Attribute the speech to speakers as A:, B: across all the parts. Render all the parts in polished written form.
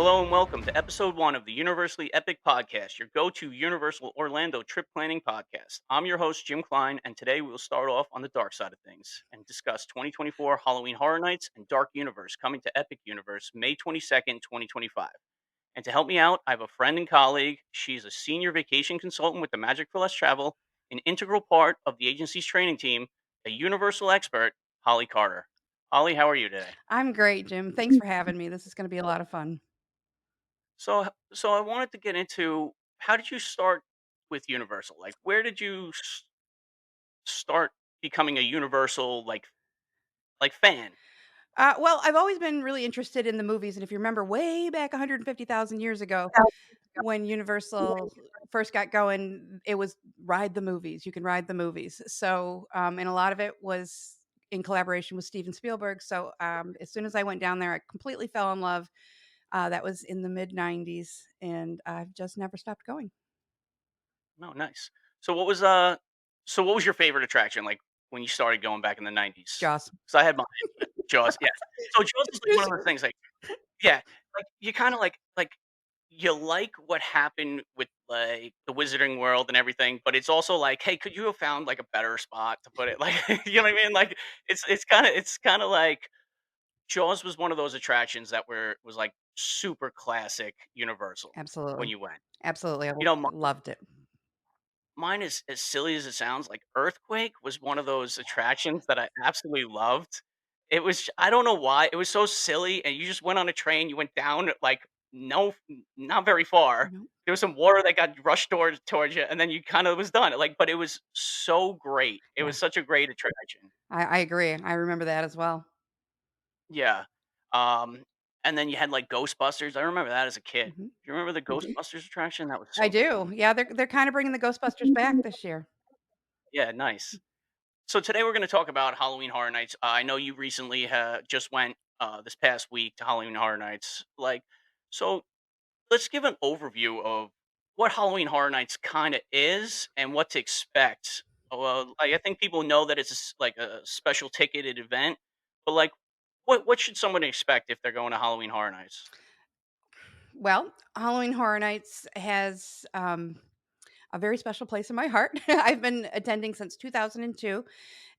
A: Hello and welcome to episode one of the Universally Epic Podcast, your go to Universal Orlando trip planning podcast. I'm your host, Jim Klein, and today we will start off on the dark side of things and discuss 2024 Halloween Horror Nights and Dark Universe coming to Epic Universe May 22nd, 2025. And to help me out, I have a friend and colleague. She's a senior vacation consultant with the Magic for Less Travel, an integral part of the agency's training team, a Universal expert, Holly Carter. Holly, how are you today?
B: I'm great, Jim. Thanks for having me. This is gonna be a lot of fun.
A: So I wanted to get into how did you start with Universal? Like, where did you start becoming a Universal like fan?
B: Well, I've always been really interested in the movies, and if you remember way back 150,000 years ago, when Universal first got going, it was ride the movies. You can ride the movies. And a lot of it was in collaboration with Steven Spielberg. As soon as I went down there, I completely fell in love. That was in the mid '90s, and I've just never stopped going.
A: Oh, nice. So what was uh so what was your favorite attraction like when you started going back in the 90s?
B: Jaws.
A: Because I had mine. Jaws, yeah. So Jaws is like one of those things like yeah, like you kind of like you like what happened with like the Wizarding World and everything, but it's also like, hey, could you have found like a better spot to put it? Like, you know what I mean? Like, it's kind of like Jaws was one of those attractions that was like super classic Universal when
B: Absolutely,
A: you went.
B: absolutely. I
A: You know,
B: loved it.
A: mine is as silly as it sounds. Like Earthquake was one of those attractions that I absolutely loved. It was I don't know why it was so silly, and you just went on a train. You went down like no, not very far.
B: No.
A: There was some water that got rushed towards you, and then you kind of was done. Like, but it was so great. It
B: Yeah.
A: was such a great attraction.
B: I agree. I remember that as well.
A: Yeah. Um, and then you had like Ghostbusters. I remember that as a kid.
B: Mhm.
A: Do you remember the Ghostbusters attraction? That was
B: I
A: so
B: do.
A: cool.
B: Yeah, they're kinda bringing the Ghostbusters back this year.
A: Yeah, nice. So today we're going to talk about Halloween Horror Nights. I know you recently just went this past week to Halloween Horror Nights. So let's give an overview of what Halloween Horror Nights kind of is and what to expect. Well, I think people know that it's like a special ticketed event, but like, what should someone expect if they're going to Halloween Horror Nights?
B: Well, Halloween Horror Nights has, a very special place in my heart. I've been attending since 2002,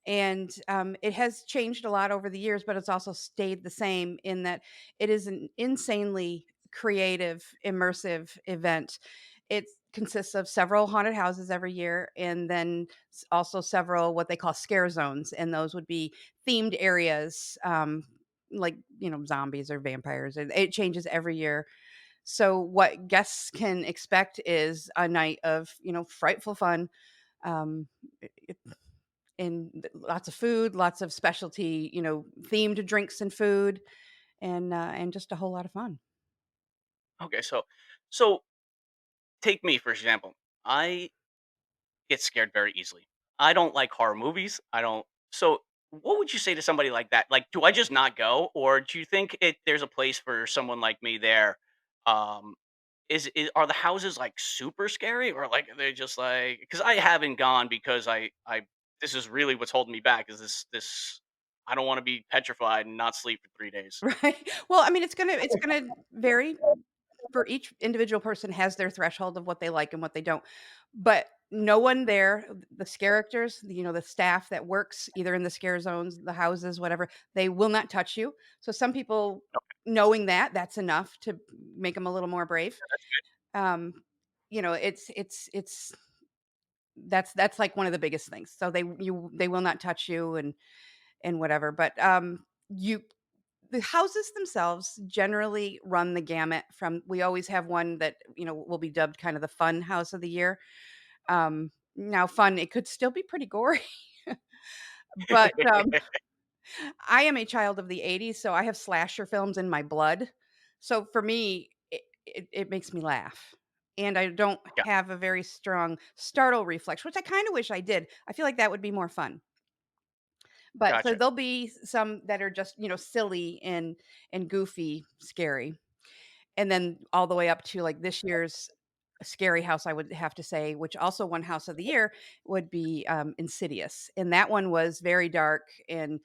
B: it has changed a lot over the years, but it's also stayed the same in that it is an insanely creative, immersive event. It consists of several haunted houses every year, and then also several what they call scare zones, and those would be themed areas, like zombies or vampires. And it changes every year. So what guests can expect is a night of frightful fun. Um, and lots of food, lots of specialty, themed drinks and food, and just a whole lot of fun.
A: Okay, so take me for example. I get scared very easily. I don't like horror movies. I don't. So, what would you say to somebody like that? Like, do I just not go, or do you think there's a place for someone like me there? Um, are the houses like super scary, or like are they just like? Because I haven't gone because I this is really what's holding me back. Is this I don't want to be petrified and not sleep for 3 days.
B: Right. Well, I mean, it's gonna vary for each individual person has their threshold of what they like and what they don't. But no one there, the characters, the staff that works either in the scare zones, the houses, whatever, they will not touch you. So some people knowing that, that's enough to make them a little more brave. Um, it's that's like one of the biggest things. So they will not touch you and whatever. But you the houses themselves generally run the gamut from we always have one that, will be dubbed kind of the fun house of the year. Now fun, it could still be pretty gory, but, I am a child of the '80s, so I have slasher films in my blood. So for me, it makes me laugh, and I don't
A: Yeah,
B: have a very strong startle reflex, which I kinda wish I did. I feel like that would be more fun. But so
A: gotcha,
B: there'll be some that are just, silly and goofy, scary. And then all the way up to, like, this year's scary house, I would have to say, which also won House of the Year, would be, Insidious. And that one was very dark, and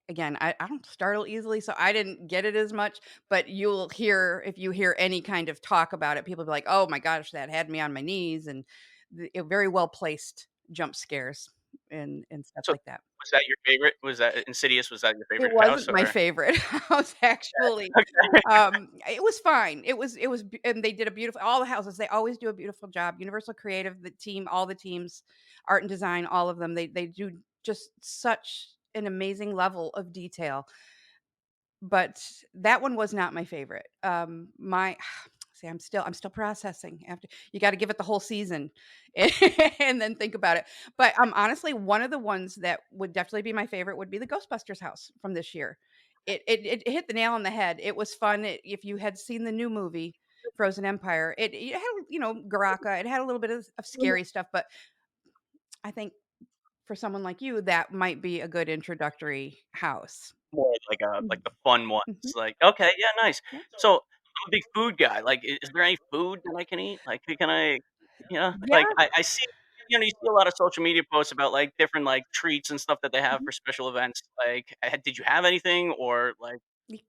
B: again, I don't startle easily, so I didn't get it as much, but you'll hear if you hear any kind of talk about it, people be like, "Oh my gosh, that had me on my knees," and very well placed jump scares and stuff
A: So,
B: like that.
A: was that your favorite? Was that Insidious, was that your
B: It
A: favorite house,
B: wasn't my
A: or
B: favorite house, actually.
A: okay.
B: It was fine. It was b and they did a beautiful all the houses, they always do a beautiful job. Universal Creative, the team, all the teams, art and design, all of them, they do just such an amazing level of detail. But that one was not my favorite. My see, I'm still processing after you gotta give it the whole season and then think about it. But, honestly, one of the ones that would definitely be my favorite would be the Ghostbusters house from this year. It hit the nail on the head. It was fun. If you had seen the new movie, Frozen Empire, it had, Garaka, it had a little bit of scary stuff, but I think for someone like you, that might be a good introductory house.
A: More like
B: Mm,
A: the fun ones,
B: mhm,
A: like, okay, yeah, nice.
B: yeah.
A: So, I'm a big food guy, like, is there any food that I can eat? Like, can I like,
B: Yeah.
A: I see you see a lot of social media posts about, like, different, like, treats and stuff that they have
B: Mhm.
A: for special events, like, did you have anything, or, like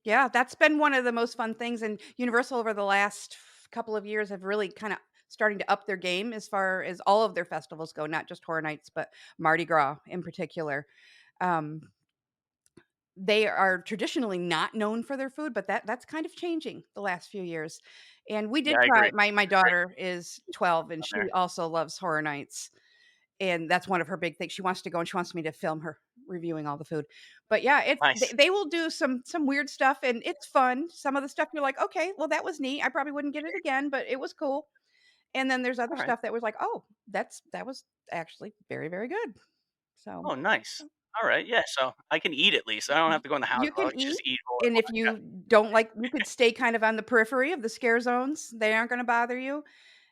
B: Yeah, that's been one of the most fun things, and Universal over the last couple of years have really kinda starting to up their game as far as all of their festivals go, not just Horror Nights, but Mardi Gras in particular. Um, they are traditionally not known for their food, but that's kind of changing the last few years. And we
A: yeah,
B: did
A: I
B: try
A: agree.
B: my
A: Great
B: daughter is 12, and
A: on
B: she
A: there.
B: also loves Horror Nights. And that's one of her big things. She wants to go and she wants me to film her reviewing all the food. But yeah,
A: Nice.
B: they will do some weird stuff and it's fun. Some of the stuff you're like, "Okay, well that was neat. I probably wouldn't get it again, but it was cool." And then there's other
A: Alright.
B: stuff that was like, "Oh, that was actually very, very good." So,
A: Oh, nice. Alright, yeah, so I can eat at least. I don't
B: Y
A: have to go in the house,
B: you
A: I'll
B: can eat,
A: just eat all
B: and
A: at
B: if
A: once, yeah.
B: you don't like you could stay kind of on the periphery of the scare zones. They aren't gonna bother you,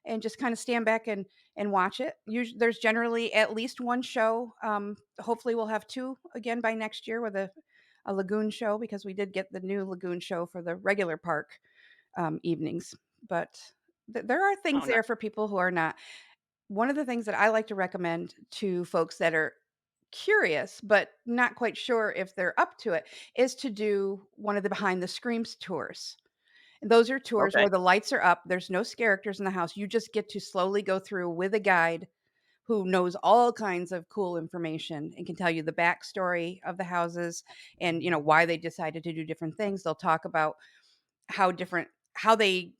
B: and just kinda stand back and watch it. There's generally at least 1 show, hopefully, we'll have 2 again by next year with a lagoon show because we did get the new lagoon show for the regular park, evenings, but there are
A: Oh,
B: things
A: nice.
B: there for people who are not. One of the things that I like to recommend to folks that are curious, but not quite sure if they're up to it, is to do one of the behind the screams tours. And those are tours
A: Okay.
B: where the lights are up, there's no characters in the house. You just get to slowly go through with a guide who knows all kinds of cool information and can tell you the backstory of the houses and why they decided to do different things. They'll talk about how they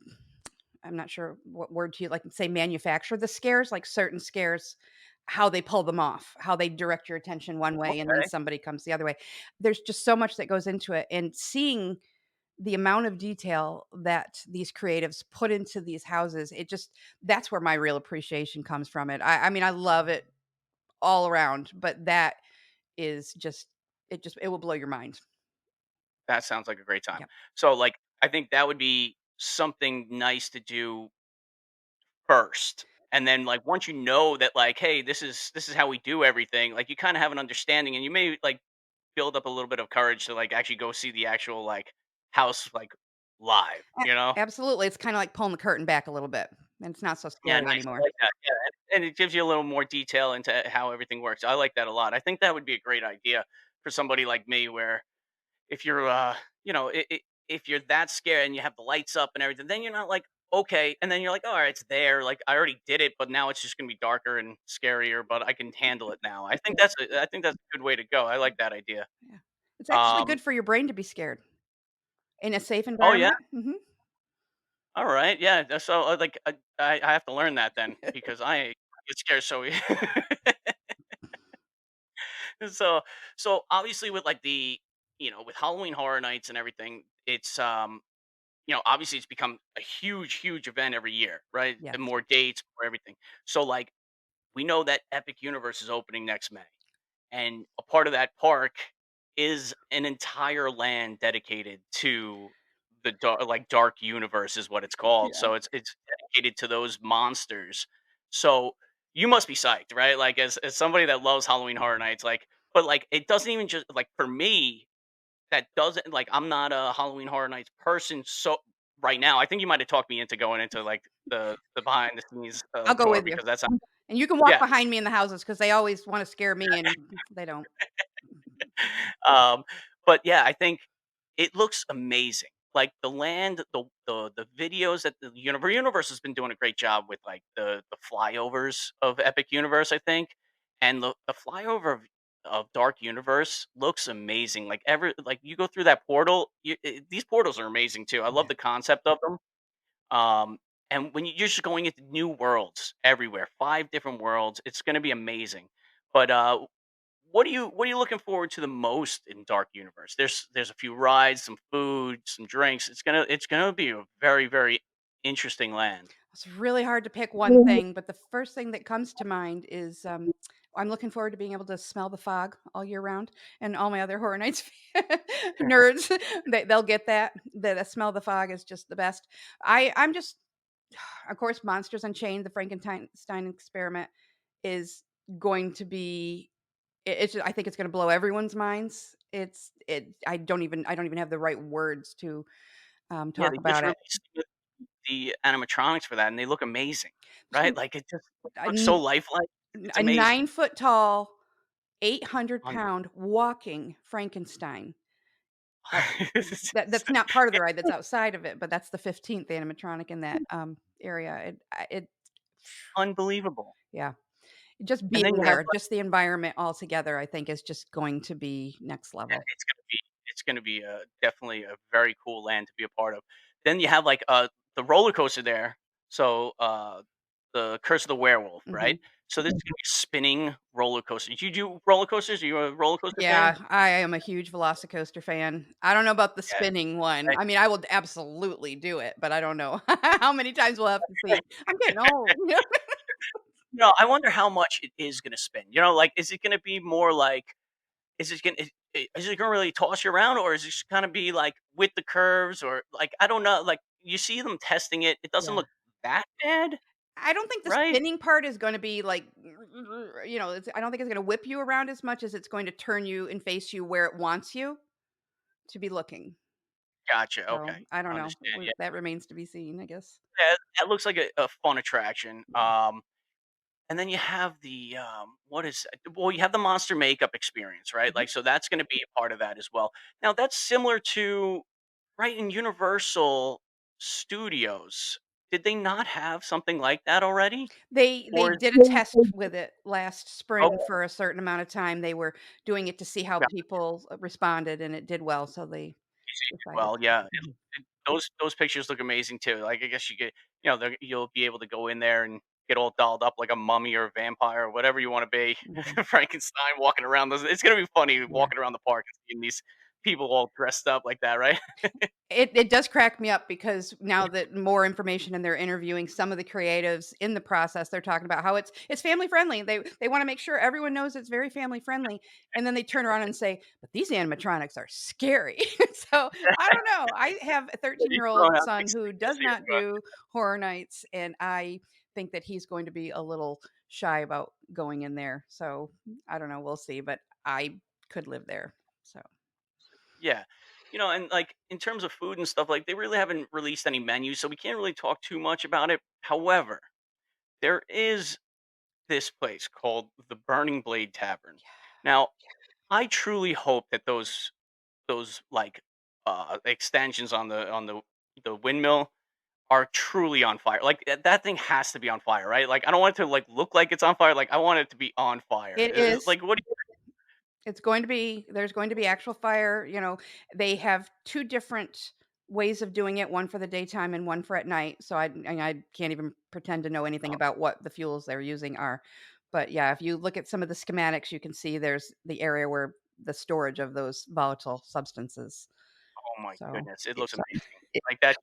B: I'm not sure what word to like say manufacture the scares, like certain scares, how they pull them off, how they direct your attention one way and then
A: Okay.
B: somebody comes the other way. There's just so much that goes into it and seeing the amount of detail that these creatives put into these houses, it just that's where my real appreciation comes from it. I mean, I love it all around, but that is it will blow your mind.
A: That sounds like a great time.
B: Yep.
A: So, like, I think that would be something nice to do first, and then, like, once you know that, like, "Hey, this is how we do everything," like, you kinda have an understanding, and you may, like, build up a little bit of courage to, like, actually go see the actual, like, house, like, live,
B: A
A: you know?
B: Absolutely, it's kinda like pulling the curtain back a little bit, and it's not so
A: Yeah,
B: scary
A: nice, I
B: anymore.
A: like that, yeah, and it gives you a little more detail into how everything works. I like that a lot. I think that would be a great idea for somebody like me where if you're, if you're that scared and you have the lights up and everything, then you're not like, "Okay," and then you're like, "Alright, it's there, like, I already did it, but now it's just gonna be darker and scarier, but I can handle it now." I think that's a good way to go. I like that idea.
B: Yeah. It's actually
A: Um
B: good for your brain to be scared in a safe
A: Oh, yeah?
B: environment. Mhm.
A: Alright, yeah, so, like, I have to learn that then because I get scared so ea so so obviously with, like, with Halloween Horror Nights and everything, it's, obviously it's become a huge, huge event every year, right?
B: Yes.
A: And more dates, more everything. So, like, we know that Epic Universe is opening next May, and a part of that park is an entire land dedicated to the dark universe is what it's called.
B: Yeah.
A: So it's dedicated to those monsters. So you must be psyched, right? Like as somebody that loves Halloween Horror Nights, like, but like it doesn't even just like for me that doesn't like I'm not a Halloween Horror Nights person. So right now, I think you might have talked me into going into like the behind the scenes
B: I'll go
A: tour
B: with you.
A: because that's
B: And you can walk
A: yeah.
B: behind me in the houses because they always wanna scare me and they don't.
A: Um, But yeah, I think it looks amazing. Like the land, the videos that the universe has been doing a great job with, like the flyovers of Epic Universe, I think, and the flyover of Dark Universe looks amazing. Like like you go through that portal, these portals are amazing too. I love
B: Yeah.
A: the concept of them. Um, and when you're just going into new worlds everywhere, 5 different worlds, it's going to be amazing. But what are you looking forward to the most in Dark Universe? There's a few rides, some food, some drinks. It's gonna be a very, very interesting land.
B: It's really hard to pick one thing, but the first thing that comes to mind is, I'm looking forward to being able to smell the fog all year round, and all my other Horror Nights nerds, they'll get that. The smell of the fog is just the best. I'm just of course, Monsters Unchained, the Frankenstein experiment is going to be it's I think it's gonna blow everyone's minds. I don't even have the right words to,
A: Yeah,
B: talk
A: they just
B: about it.
A: released the animatronics for that, and they look amazing,
B: There's
A: right?
B: gonna
A: Like, it just
B: a
A: looks so
B: n
A: lifelike. It's
B: a
A: amazing.
B: 9-foot tall, 800
A: Un
B: pound walking Frankenstein. Uh,
A: It's
B: that's not part of the ride, that's outside of it, but that's the 15th animatronic in that, area. It
A: unbelievable.
B: yeah, just
A: And then
B: being
A: you have
B: there, just the environment altogether, I think is just going to be next
A: Yeah,
B: level.
A: it's gonna be definitely a very cool land to be a part of. Then you have, like, the roller coaster there. So, the Curse of the Werewolf, right?
B: Mhm.
A: So this is gonna be a spinning roller coaster. Do you do roller coasters? Are you a roller coaster fan?
B: Yeah, I am a huge Velocicoaster fan. I don't know about the
A: Yeah,
B: spinning one.
A: right.
B: I mean, I will absolutely do it, but I don't know how many times we'll have to see it. I'm getting old.
A: No, I wonder how much it is gonna spin. Like, is it gonna be more like is it gonna really toss you around, or is it just gonna be, like, with the curves, or, like, I don't know, like, you see them testing it, it doesn't
B: Yeah.
A: look that bad,
B: I don't think the
A: right?
B: spinning part is gonna be like, I don't think it's gonna whip you around as much as it's going to turn you and face you where it wants you to be looking.
A: Gotcha,
B: So,
A: okay.
B: I don't know.
A: Understand,
B: We
A: yeah.
B: that remains to be seen, I guess.
A: Yeah, that looks like a fun attraction.
B: Yeah.
A: And then you have you have the monster makeup experience, right?
B: Mhm.
A: Like, so that's gonna be a part of that as well. Now that's similar to right, in Universal Studios. Did they not have something like that already?
B: They
A: Or
B: did a test with it last spring
A: okay,
B: for a certain amount of time. They were doing it to see how
A: got
B: people, responded, and it did well, so they decided
A: well,
B: to
A: yeah,
B: mhm,
A: those pictures look amazing too. Like, I guess you'll be able to go in there and get all dolled up like a mummy or a vampire or whatever you wanna be.
B: mhm,
A: Frankenstein walking around those it's gonna be funny
B: yeah.
A: walking around the park and seeing these people all dressed up like that, right?
B: It does crack me up because now that more information and they're interviewing some of the creatives in the process, they're talking about how it's family friendly. They wanna make sure everyone knows it's very family friendly, and then they turn around and say, "But these animatronics are scary." So, I don't know. I have a
A: He's
B: 13-year-old
A: throwing out
B: son
A: things
B: who
A: to
B: does
A: see it,
B: not
A: but
B: do horror nights, and I think that he's going to be a little shy about going in there. So, I don't know, we'll see, but I could live there. So,
A: yeah. And, like, in terms of food and stuff, like, they really haven't released any menus, so we can't really talk too much about it. However, there is this place called the Burning Blade Tavern. Now, I truly hope that those like extensions on the windmill are truly on fire. Like, that thing has to be on fire, right? Like, I don't want it to like look like it's on fire. Like, I want it to be on fire.
B: it is
A: Like, what do you
B: It's going to be there's going to be actual fire, they have 2 different ways of doing it, one for the daytime and one for at night, so I can't even pretend to know anything about what the fuels they're using are. But, yeah, if you look at some of the schematics, you can see there's the area where the storage of those volatile substances.
A: Oh my
B: So,
A: goodness, it looks
B: it's
A: amazing. Like, that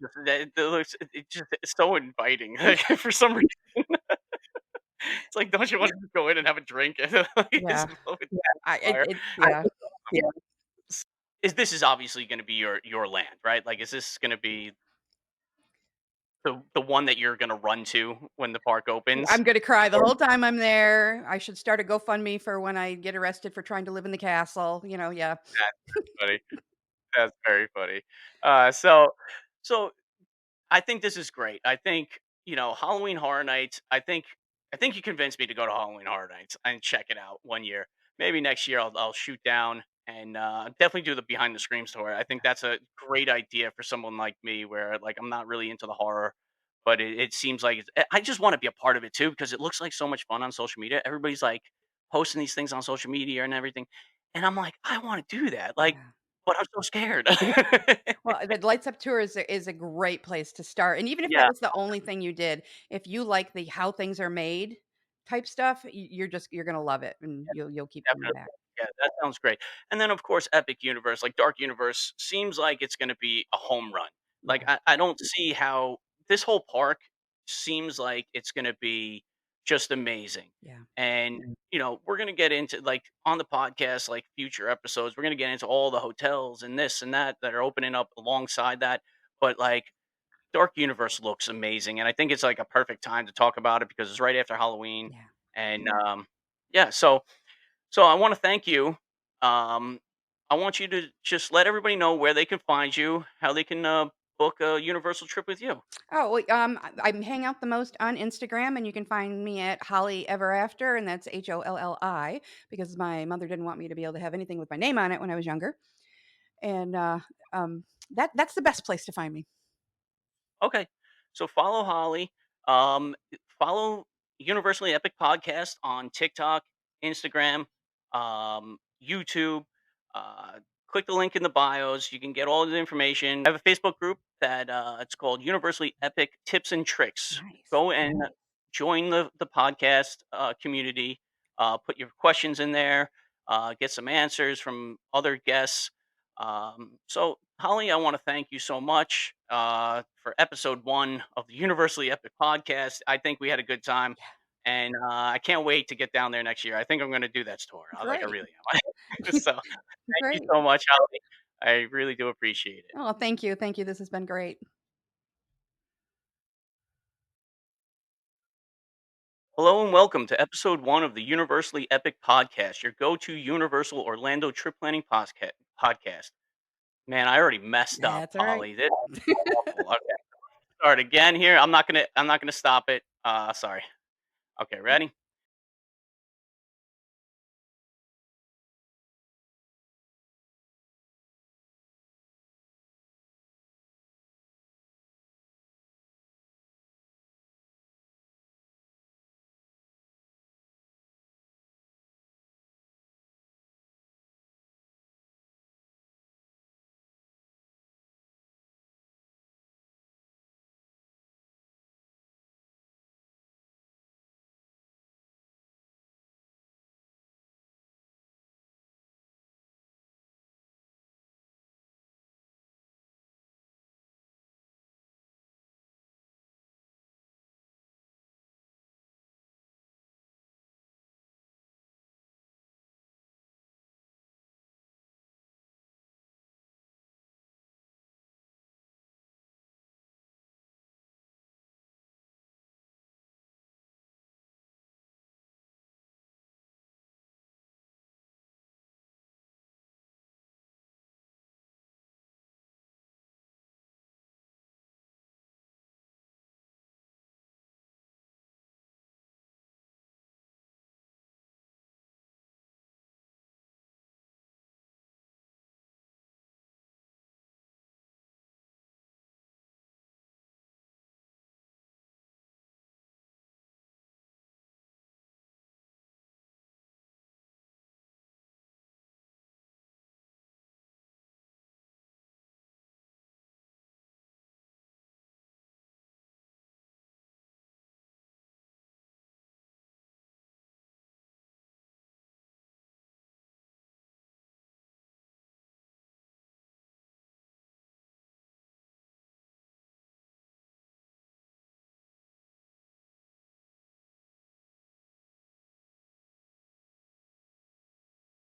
A: looks it just it's so inviting. Like, for some reason, it's like, don't you want to just go in and have a drink and like,
B: yeah,
A: just blow it
B: I
A: on fire?
B: it yeah.
A: Yeah. This is obviously going to be your land, right? Like, is this going to be the one that you're going to run to when the park opens?
B: I'm gonna cry the whole time I'm there. I should start a GoFundMe for when I get arrested for trying to live in the castle, yeah.
A: That's funny. That's very funny. So I think this is great. I think, Halloween Horror Nights. I think you convinced me to go to Halloween Horror Nights and check it out one year. Maybe next year I'll shoot down and definitely do the behind the screens tour. I think
B: Yeah,
A: that's a great idea for someone like me, where like I'm not really into the horror, but it seems like I just want to be a part of it too because it looks like so much fun on social media. Everybody's like posting these things on social media and everything, and I'm like, I want to do that, like,
B: yeah.
A: but I'm so scared.
B: Well, the Lights Up tour is a great place to start, and even if that
A: Yeah.
B: was the only thing you did, if you like the how things are made type stuff, you're gonna love it, and you'll keep coming
A: Definitely.
B: back.
A: Yeah, that sounds great. And then, of course, Epic Universe, like Dark Universe, seems like it's going to be a home run. Like,
B: Yeah,
A: I don't see how this whole park seems like it's going to be just amazing.
B: yeah,
A: And, we're going to get into, like, on the podcast, like future episodes, we're going to get into all the hotels and this and that are opening up alongside that. But, like, Dark Universe looks amazing. And I think it's like a perfect time to talk about it because it's right after Halloween.
B: yeah.
A: And, yeah, so I want to thank you. Um, I want you to just let everybody know where they can find you, how they can book a Universal trip with you.
B: Oh, wait, I hang out the most on Instagram, and you can find me at Holly Ever After, and that's HOLLI, because my mother didn't want me to be able to have anything with my name on it when I was younger, and, that's the best place to find me.
A: Okay, so follow Holly. Follow Universally Epic Podcast on TikTok, Instagram, YouTube. Uh, Click the link in the bios. You can get all the information. I have a Facebook group that it's called Universally Epic Tips and Tricks.
B: Nice.
A: Go and join the podcast community. Put your questions in there. Get some answers from other guests. So, Holly, I want to thank you so much for episode one of the Universally Epic podcast. I think we had a good time, and I can't wait to get down there next year. I think I'm going to do that tour. I
B: Great.
A: really am. So, thank you
B: Great.
A: so much, Holly. I really do appreciate it.
B: Oh, thank you, thank you, this has been great.
A: Hello and welcome to episode one of the Universally Epic podcast, your go to Universal Orlando trip planning podcast. Man, I already messed up,
B: That's alright.
A: Holly. This is awful. Okay. Start again here. I'm not gonna stop it. Sorry. Okay, ready?